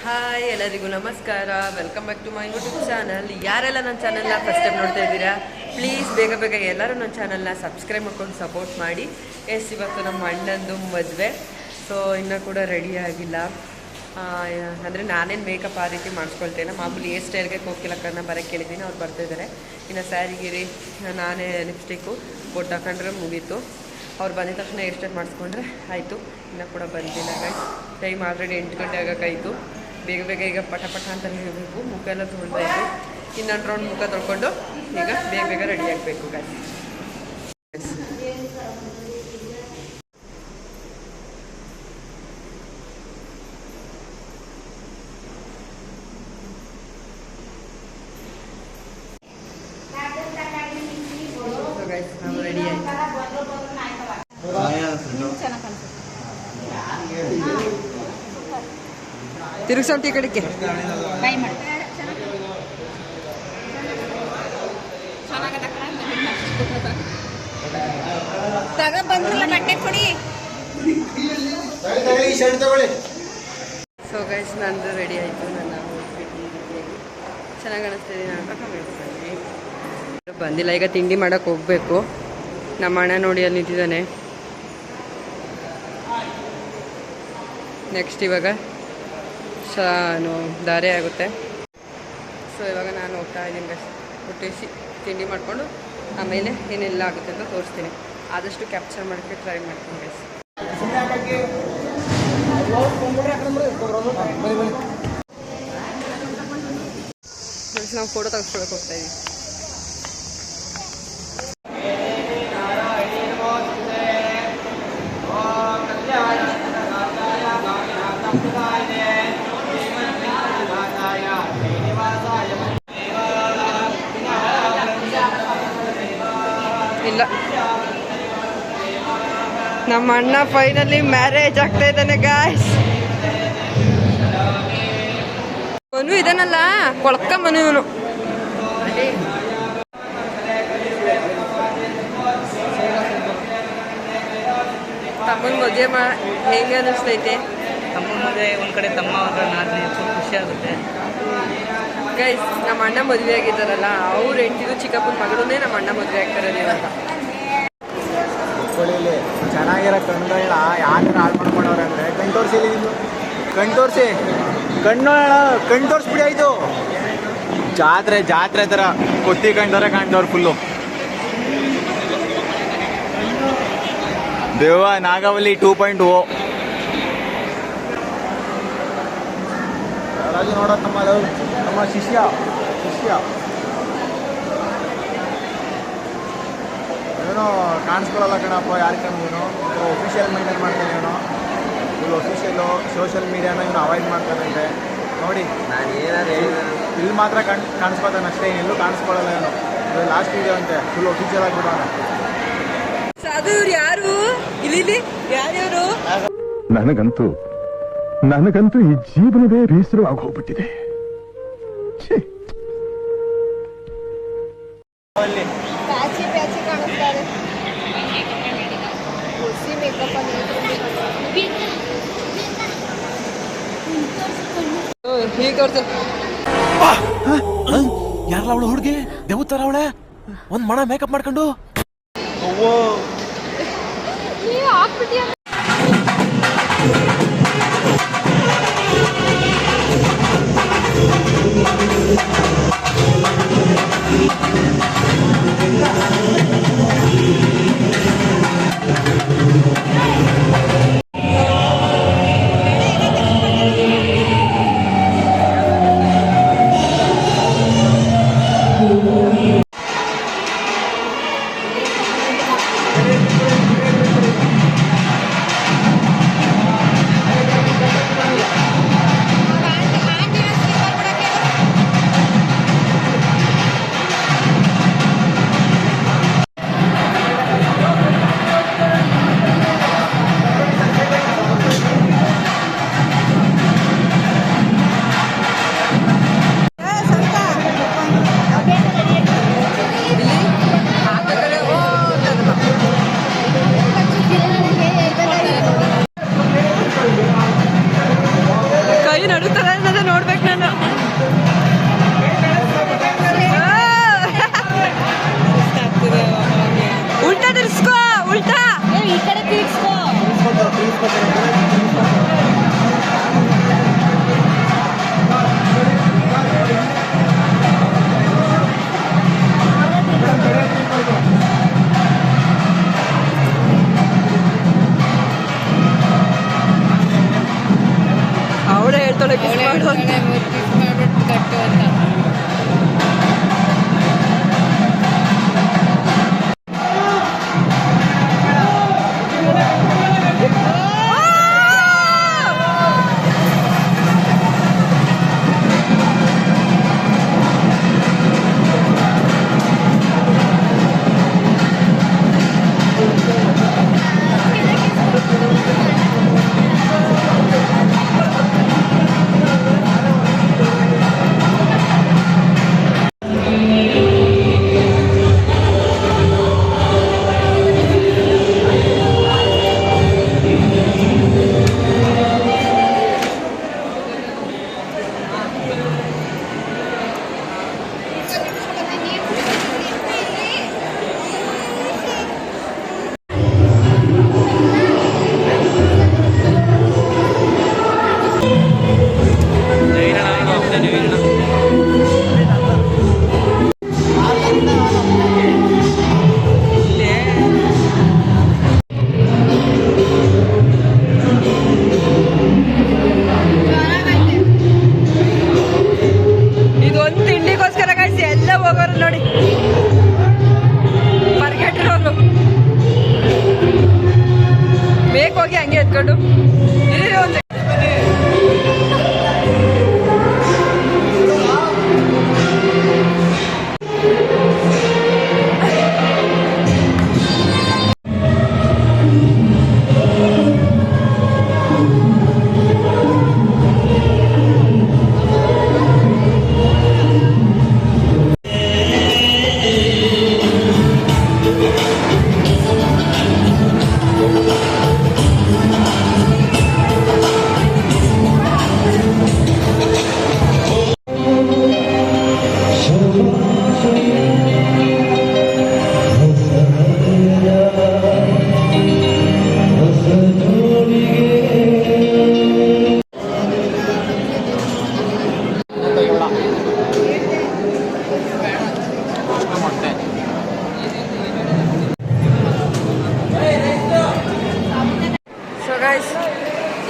Hi ಎಲ್ಲರಿಗೂ ನಮಸ್ಕಾರ. Welcome back to my YouTube channel. ಯಾರೆಲ್ಲ ನನ್ನ ಚಾನಲ್ನ ಫಸ್ಟ್ ಟೈಮ್ ನೋಡ್ತಾ ಇದ್ದೀರಾ, ಪ್ಲೀಸ್ ಬೇಗ ಬೇಗ ಎಲ್ಲರೂ ನನ್ನ ಚಾನಲ್ನ ಸಬ್ಸ್ಕ್ರೈಬ್ ಮಾಡ್ಕೊಂಡು ಸಪೋರ್ಟ್ ಮಾಡಿ. ಇವತ್ತು ನಮ್ಮ ಅಣ್ಣಂದು ಮದುವೆ. ಸೊ ಇನ್ನೂ ಕೂಡ ರೆಡಿ ಆಗಿಲ್ಲ. ಅಂದರೆ ನಾನೇನು ಮೇಕಪ್ ಆ ರೀತಿ ಮಾಡಿಸ್ಕೊಳ್ತೇನೆ. ಮಾಮೂಲಿ ಹೇರ್ ಸ್ಟೈಲ್ಗೆ ಕೋಕಿಲಕ್ಕನ್ನ ಬರೋಕ್ಕೆ ಕೇಳಿದ್ದೀನಿ, ಅವ್ರು ಬರ್ತಿದ್ದಾರೆ. ಇನ್ನು ಸ್ಯಾರಿ ಗಿರಿ ನಾನೇ ಲಿಪ್ಸ್ಟಿಕ್ಕು ಬೊಟ್ಟು ಹಾಕೊಂಡ್ರೆ ಮುಗೀತು. ಅವ್ರು ಬಂದಿದ ತಕ್ಷಣ ಹೇರ್ ಸ್ಟೈಲ್ ಮಾಡಿಸ್ಕೊಂಡ್ರೆ ಆಯಿತು. ಇನ್ನೂ ಕೂಡ ಬಂದಿಲ್ಲ ಗೈಸ್. ಟೈಮ್ ಆಲ್ರೆಡಿ 8 ಗಂಟೆ ಆಗೋಕ್ಕಾಯಿತು. ಬೇಗ ಬೇಗ ಈಗ ಪಟ ಪಟ ಅಂತ ಹೇಳಬೇಕು. ಮುಖ ಎಲ್ಲ ತೊಳ್ದಾಯಿತು. ಇನ್ನೊಂದು ರೌಂಡ್ ಮುಖ ತೊಳ್ಕೊಂಡು ಈಗ ಬೇಗ ಬೇಗ ರೆಡಿ ಆಗಬೇಕು ಗೈಸ್. ನಾವು ರೆಡಿ ಆಯಿತು. ತಿರುಗಿಸೋಟಿ ಕಡೆಗೆ ಸೊ ಗೈಸ್ ನಂದು ರೆಡಿ ಆಯಿತು. ನನ್ನ ಚೆನ್ನಾಗಿ ಕಾಣಿಸ್ತಿದ್ದೀನಿ ಅಂತ ಕಮೆಂಟ್ ಮಾಡಿ. ಬಂದಿಲ್ಲ, ಈಗ ತಿಂಡಿ ಮಾಡೋಕ್ಕೆ ಹೋಗಬೇಕು. ನಮ್ಮ ಅಣ್ಣ ನೋಡಿ ಅಲ್ಲಿ ನಿಂತಿದ್ದಾನೆ. ನೆಕ್ಸ್ಟ್ ಇವಾಗ ದಾರಿ ಆಗುತ್ತೆ. ಸೊ ಇವಾಗ ನಾನು ಹೋಗ್ತಾ ಇದ್ದೀನಿ ಗೈಸ್. ಹುಟ್ಟಿಸಿ ತಿಂಡಿ ಮಾಡಿಕೊಂಡು ಆಮೇಲೆ ಏನೆಲ್ಲ ಆಗುತ್ತೆ ಅಂತ ತೋರಿಸ್ತೀನಿ. ಆದಷ್ಟು ಕ್ಯಾಪ್ಚರ್ ಮಾಡೋಕ್ಕೆ ಟ್ರೈ ಮಾಡ್ತೀನಿ ಗೈಸ್. ನಾವು ಫೋಟೋ ತೆಗೆಸ್ಕೊಳಕ್ಕೆ ಹೋಗ್ತಾ ಇದ್ದೀವಿ. ಇಲ್ಲ, ನಮ್ಮ ಅಣ್ಣ ಫೈನಲಿ ಮ್ಯಾರೇಜ್ ಆಗ್ತಾ ಇದ್ದಾನೆ ಗಾಯ್ಸ್. ಮನು ಇದನ್ನಲ್ಲ ಕೊಳಕ ಮನು ಇವನು. ತಮ್ಮನ ಮದುವೆ ಹೇಗೆ ಅನ್ನಿಸ್ತೈತೆ? ತಮ್ಮ ಮದುವೆ ಒಂದು ಕಡೆ, ತಮ್ಮ ನಾಲ್ಕು ಖುಷಿ ಆಗುತ್ತೆ ಗೈಸ್. ನಮ್ಮ ಅಣ್ಣ ಮದುವೆ ಆಗಿದ್ದಾರಲ್ಲ, ಅವ್ರು ಹೆಂಡತಿದು ಚಿಕ್ಕಪ್ಪನ ಮಗಳನ್ನೇ ನಮ್ಮ ಅಣ್ಣ ಮದುವೆ ಆಗ್ತಾರೆ ಇವಾಗ. ಚೆನ್ನಾಗಿರೋ ಕಣ್ಗಳ ಯಾವ ಥರ ಹಾಳು ಮಾಡ್ಕೊಂಡವ್ರೆ ಅಂದರೆ, ಕಣ್ ತೋರಿಸಿ, ಕಣ್ ತೋರಿಸಿ, ಕಣ್ ತೋರಿಸ್ಬಿಡಿ ಆಯಿತು. ಜಾತ್ರೆ ಥರ ಕೊತ್ತಿ ಕಾಣ್ದವ್ರು ಫುಲ್ಲು. ದೇವ ನಾಗವಲ್ಲಿ 2.0 ರಾಜು ನೋಡೋ ನಮ್ಮ ಶಿಷ್ಯ ಏನೋ ಕಾಣಿಸ್ಕೊಳ್ಳಲ್ಲ ಕಣಪ್ಪ. ಯಾರು ಕಣ್ನು ಒಫಿಷಿಯಲ್ ಮೈಂಟೈನ್ ಮಾಡ್ತಾನೆ ಇವನು. ಫುಲ್ ಒಫಿಷಿಯಲು ಸೋಷಿಯಲ್ ಮೀಡಿಯಾನ ಇವನು ಅವಾಯ್ಡ್ ಮಾಡ್ತಾನಂತೆ. ನೋಡಿ, ನಾನು ಏನಾದ್ರು ಇಲ್ಲಿ ಮಾತ್ರ ಕಾಣಿಸ್ಕೊತಾನೆ ಅಷ್ಟೇ, ಎಲ್ಲೂ ಕಾಣಿಸ್ಕೊಳ್ಳಲ್ಲ ಇವನು. ಇದು ಲಾಸ್ಟ್ ವೀಡಿಯೋ ಅಂತೆ, ಫುಲ್ ಒಫಿಷಿಯಲ್ ಆಗಿಬಿಡೋಣ. ಅದು ಇವ್ರು ಯಾರು? ಇಲ್ಲಿ ಯಾರ್ಯಾರು? ನನಗಂತೂ ಈ ಜೀವನವೇ ಬೇಸರವಾಗಿ ಹೋಗ್ಬಿಟ್ಟಿದೆ. ಯಾರಲ್ಲ ಅವಳು ಹುಡುಗಿ? ದೇವತಾರ ಅವಳೆ, ಒಂದ್ ಮಣ ಮೇಕಪ್ ಮಾಡ್ಕೊಂಡು. ಹೇಳ್ತಾಳೆ kiss ಮಾಡು ಅಂತ. ಮಾಡ್ಬಿಟ್ಟು ಕಟ್ಟು ಅಂತ. ಇದೊಂದು ತಿಂಡಿಗೋಸ್ಕರ ಕಾಯಿಸಿ ಎಲ್ಲ ಹೋಗೋರು ನೋಡಿ, ಬರ್ಗೆಟ್ಟಿರೋರು ಬೇಕೋಗಿ ಹಂಗೆ ಎತ್ಕೊಂಡು ಇರಿ ಒಂದು.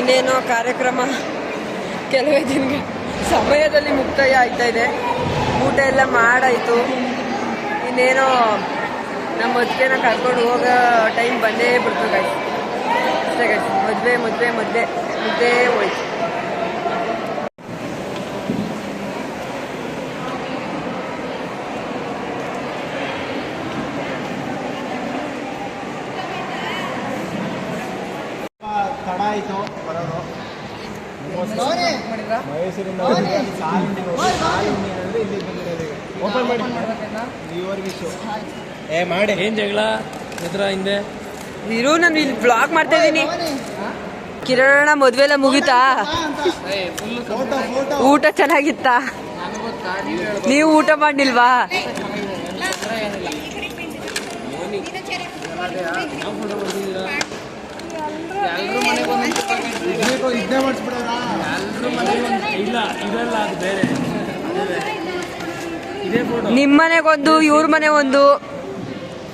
ಇನ್ನೇನೋ ಕಾರ್ಯಕ್ರಮ ಕೆಲವೇ ದಿನ ಸಮಯದಲ್ಲಿ ಮುಕ್ತಾಯ ಆಗ್ತಾ ಇದೆ. ಊಟ ಎಲ್ಲ ಮಾಡಾಯಿತು. ಇನ್ನೇನೋ ನಮ್ಮ ಮದುವೆನ ಕರ್ಕೊಂಡು ಹೋಗೋ ಟೈಮ್ ಬಂದೇ ಬಿಡ್ತು ಗೈಸ್. ಅಷ್ಟೇ ಗೈಸ್, ಮುದ್ದೆ ಹೋಯ್ತು. ತಡ ಆಯಿತು ಬರೋದು. ಮೈಸೂರಿಂದ ಸಾಲುಂಡಿ ಅಂದರೆ ಇಲ್ಲಿ ಬಂದಿರೋದು. ಓಪನ್ ಮಾಡಿ ಮಾಡಿ ಏನ್ ಜಗಳ ಎದುರ ಹಿಂದೆ ಇರು, ನಾನು ಇಲ್ಲಿ ಬ್ಲಾಗ್ ಮಾಡ್ತಾ ಇದ್ದೀನಿ. ಕಿರಣ ಮದುವೆ ಎಲ್ಲ ಮುಗಿತಾ? ಊಟ ಚೆನ್ನಾಗಿತ್ತಾ? ನೀವು ಊಟ ಮಾಡಿಲ್ವಾ? ನಿಮ್ಮನೆಗೊಂದು, ಇವ್ರ ಮನೆ ಒಂದು,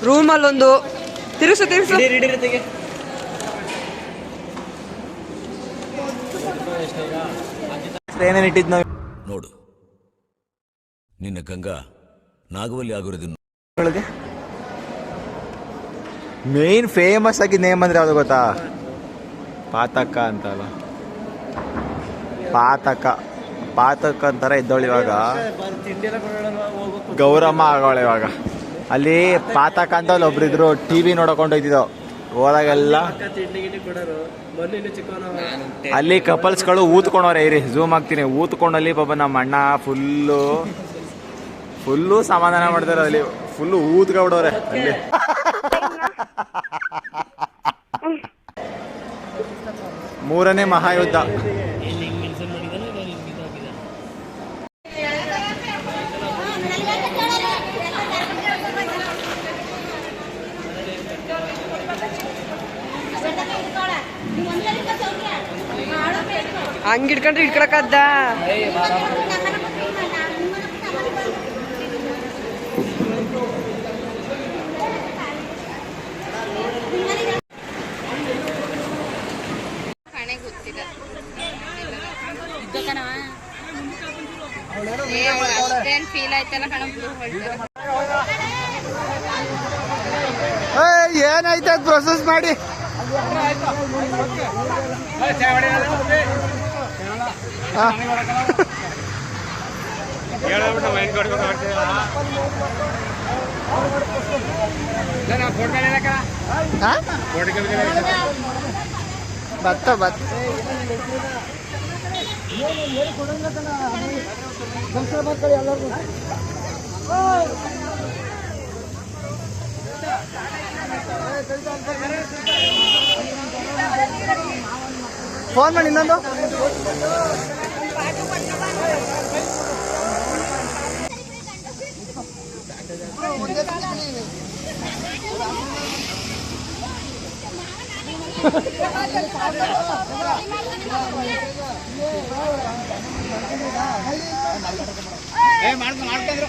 ರೂಮಲ್ಲೊಂದು. ತಿರುಸು ಏನೇನು ಇಟ್ಟಿದ್ ನಾವು ನೋಡು, ನಿನ್ನ ಗಂಗಾ ನಾಗವಲ್ಲಿ ಆಗಿರೋದನ್ನು ಮೇನ್ ಫೇಮಸ್ ಆಗಿ ನೇಮ್ ಅಂದ್ರೆ ಯಾವ್ದು ಗೊತ್ತಾ? ಪಾತಕ ಅಂತ ಅಲ್ಲ, ಪಾತಕ ಅಂತಾರ ಇದ್ದವಳು. ಇವಾಗ ಗೌರಮ್ಮ ಆಗೋಳು. ಇವಾಗ ಅಲ್ಲಿ ಪಾತಕ ಅಂತ ಅಲ್ಲಿ ಒಬ್ರಿದ್ರು, ಟಿವಿ ನೋಡಕೊಂಡು ಹೋಯ್ತಿದ್ದೋ ಹೋದಾಗೆಲ್ಲ. ಅಲ್ಲಿ ಕಪಲ್ಸ್ಗಳು ಊತ್ಕೊಂಡವ್ರೆ. ಇರಿ ಝೂಮ್ ಆಗ್ತೀನಿ. ಊತ್ಕೊಂಡಲ್ಲಿ ಪಾಪ ನಮ್ಮ ಅಣ್ಣ ಫುಲ್ಲು ಸಮಾಧಾನ ಮಾಡ್ತಾರೆ. ಅಲ್ಲಿ ಫುಲ್ಲು ಊತ್ಕೊಂಡವ್ರೆ ಅಲ್ಲಿ. ಮೂರನೇ ಮಹಾಯುದ್ಧ. ಹಂಗೆ ಇಟ್ಕೊಂಡ್ರೆ ಇಟ್ಕೊಳಕದ್ದ. ಅಷ್ಟೇನ್ ಫೀಲ್ ಆಯ್ತಲ್ಲ ಕಣ ಏನಾಯ್ತು ಅದು ಪ್ರೊಸೆಸ್ ಮಾಡಿ ಬತ್ತ ಬತ್ತ ಫೋನ್ ಮಾಡಿ ಇನ್ನೊಂದು ಮಾಡ್ಕೊಂಡ್ರು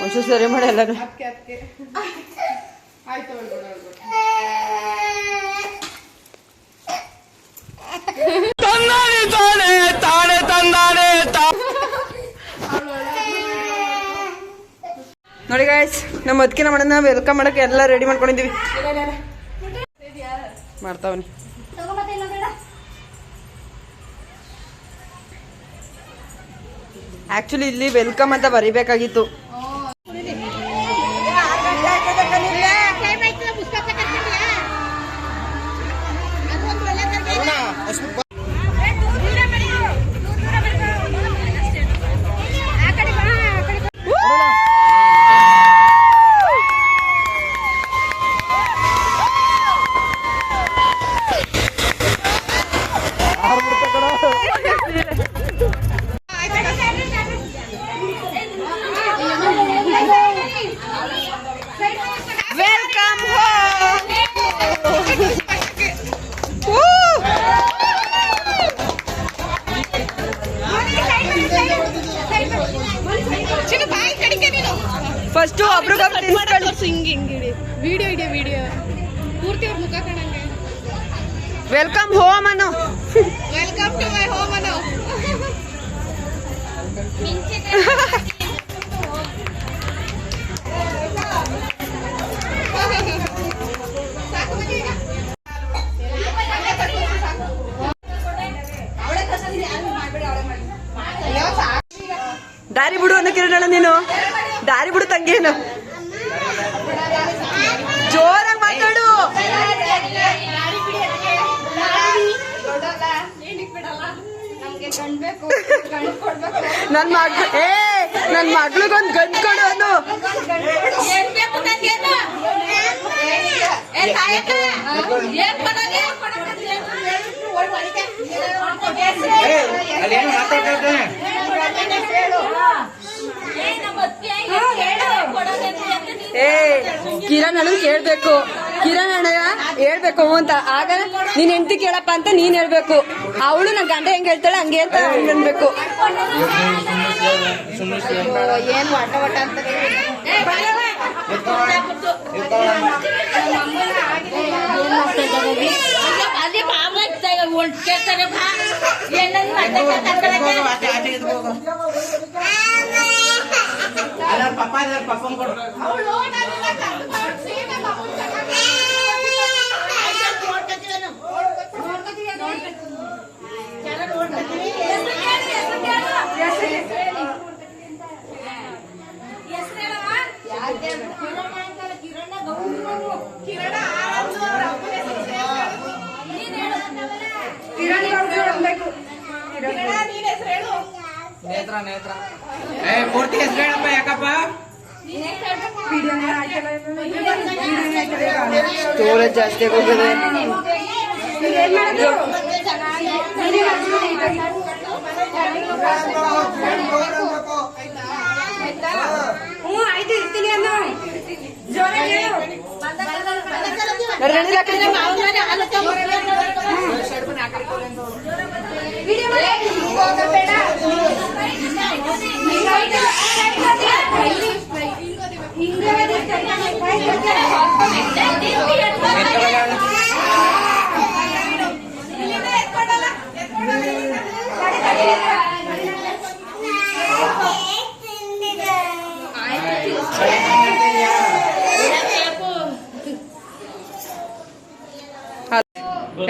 ಒಂಚೂರು ಸರಿ ಮಾಡಿ ಎಲ್ಲರೂ ನೋಡಿ ಗಾಯ್ಸ್, ನಮ್ಮ ಅದಕ್ಕೆ ಮಾಡೋಣ ವೆಲ್ಕಮ್ ಮಾಡಕ್ಕೆ ಎಲ್ಲ ರೆಡಿ ಮಾಡ್ಕೊಂಡಿದೀವಿ. ಮಾಡ್ತಾವನಿ ಆಕ್ಚುಲಿ ಇಲ್ಲಿ ವೆಲ್ಕಮ್ ಅಂತ ಬರಿಬೇಕಾಗಿತ್ತು. ಫಸ್ಟ್ ವಿಡಿಯೋ ಪೂರ್ತಿ ಅವ್ರ ಮುಖ ಕಾಣಂಗೆ. ವೆಲ್ಕಮ್ ಹೋಮ್ ಅನ್ನು ವೆಲ್ಕಮ್ ಟು ಮೈ ಹೋಮ್ ಅನ್ನು. ದಾರಿ ಬಿಡು ಅನ್ನೋ ಕಿರಣ, ನೀನು ದಾರಿ ಬಿಡು ತಂಗೇನು, ಜೋರಾಗಿ ಮಾತಾಡು. ನನ್ ಮಗಳಿಗೊಂದು ಗಂಡು ಕೊಡು ಅನ್ನು. ಕಿರಣ್ ಅಣ್ಣ ಕೇಳ್ಬೇಕು, ಕಿರಣ್ ಅಣ್ಣ ಹೇಳ್ಬೇಕು ಅಂತ. ಆಗ ನೀನ್ ಹೆಂಡತಿ ಕೇಳಪ್ಪ ಅಂತ ನೀನ್ ಹೇಳ್ಬೇಕು. ಅವಳು ನನ್ ಗಂಡ ಹೆಂಗ್ ಹೇಳ್ತಾಳೆ ಹಂಗೆ ಅಂತ ಅನ್ಬೇಕು. ಏನ್ ವಟ ವಟ ಅಂತ ಅದೇ ಕೇಳ್ತಾರೆ. ನೇತ್ರ ಪೂರ್ತಿ ಹೆಸರು ಹೇಳಪ್ಪ. ಯಾಕಪ್ಪ ಸ್ಟೋರೇಜ್ ಜಾಸ್ತಿ ಆಗೋಗಿದೆ.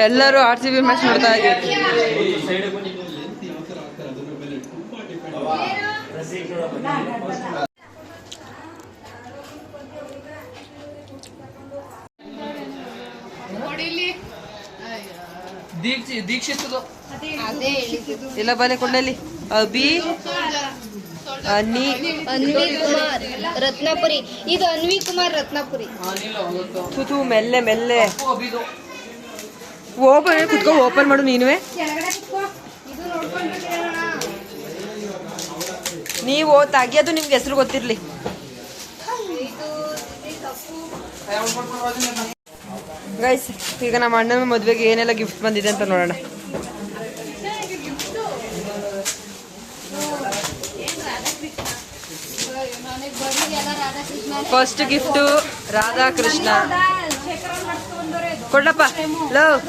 ಎಲ್ಲರೂ RCB ಮ್ಯಾಚ್ ನೋಡ್ತಾ ಇದ್ದೀವಿ. ದೀಕ್ಷಿತ್ ಇಲ್ಲ ಬಲೆ ಕೊಂಡಲ್ಲಿ ಅಭಿ ಅನ್ವಿ ಕುಮಾರ್ ರತ್ನಾಪುರಿ. ಇದು ಅನ್ವಿ ಕುಮಾರ್ ರತ್ನಾಪುರಿ. ತುತು ಮೆಲ್ಲೆ ಮೆಲ್ಲೆ ಓಪನ್ ಕುತ್ಕೋ, ಓಪನ್ ಮಾಡು ನೀನುವೆ. ನೀವು ತೆಗಿಯೋದು ನಿಮ್ಗೆ ಹೆಸರು ಗೊತ್ತಿರ್ಲಿ. ಗೈಸ್, ಈಗ ನಮ್ಮ ಅಣ್ಣನ ಮದುವೆಗೆ ಏನೆಲ್ಲ ಗಿಫ್ಟ್ ಬಂದಿದೆ ಅಂತ ನೋಡೋಣ. First gift Radhakrishna. ಕೊಡಪ್ಪ love.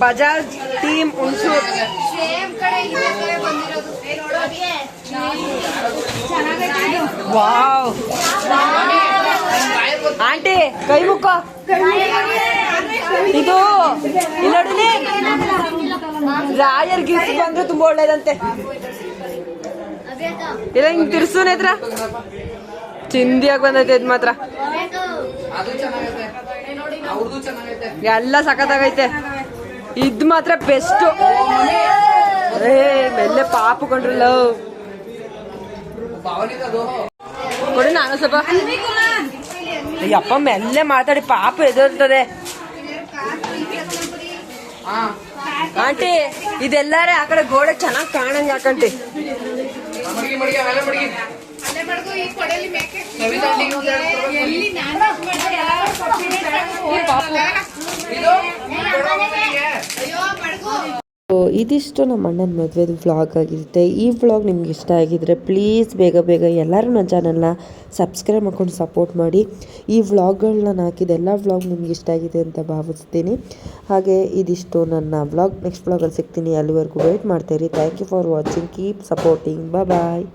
Bajaj team Hunsur. Wow aunty ಕೈ ಮುಕ್ಕ. ಇದು ಇಲ್ಲಿ ರಾಯರ್ ಗಿಫ್ಟ್ ಬಂದ್ರೆ ತುಂಬಾ ಒಳ್ಳೇದಂತೆ. ಇಲ್ಲ ಹಿಂಗ್ ತಿರ್ಸು ನೇತ್ರ, ಚಿಂದಿಯಾಗಿ ಬಂದೈತೆ ಇದು ಮಾತ್ರ. ಎಲ್ಲ ಸಖತ್ತಾಗೈತೆ. ಇದ್ ಮಾತ್ರ ಬೆಸ್ಟ್. ಮೆಲ್ಲೆ ಪಾಪು ಕೊಂಡ್ರಲ್ಲ ಕೊಡಿ. ನಾನು ಸ್ವಲ್ಪ ಅಪ್ಪ ಮೆಲ್ಲೆ ಮಾತಾಡಿ, ಪಾಪ ಎದುರ್ತದೆ. ಆಂಟಿ ಇದೆಲ್ಲಾರೆ ಆ ಕಡೆ ಗೋಡೆ ಚೆನ್ನಾಗಿ ಕಾಣಂಗ್ ಹಾಕಂಟಿ. ಇದಿಷ್ಟು ನಮ್ಮ ಅಣ್ಣನ ಮದುವೆದು ವ್ಲಾಗ್ ಆಗಿರುತ್ತೆ. ಈ ವ್ಲಾಗ್ ನಿಮ್ಗೆ ಇಷ್ಟ ಆಗಿದ್ರೆ ಪ್ಲೀಸ್ ಬೇಗ ಬೇಗ ಎಲ್ಲರೂ ನನ್ನ ಚಾನಲ್ನ ಸಬ್ಸ್ಕ್ರೈಬ್ ಮಾಡ್ಕೊಂಡು ಸಪೋರ್ಟ್ ಮಾಡಿ. ಈ ವ್ಲಾಗ್ಗಳನ್ನ ಹಾಕಿದ ಎಲ್ಲ ವ್ಲಾಗ್ ನಿಮ್ಗೆ ಇಷ್ಟ ಆಗಿದೆ ಅಂತ ಭಾವಿಸ್ತೀನಿ. ಹಾಗೆ ಇದಿಷ್ಟು ನನ್ನ ವ್ಲಾಗ್. ನೆಕ್ಸ್ಟ್ ವ್ಲಾಗಲ್ಲಿ ಸಿಗ್ತೀನಿ. ಅಲ್ಲಿವರೆಗೂ ವೇಟ್ ಮಾಡ್ತಾಯಿರಿ. Thank you for watching. Keep supporting. Bye.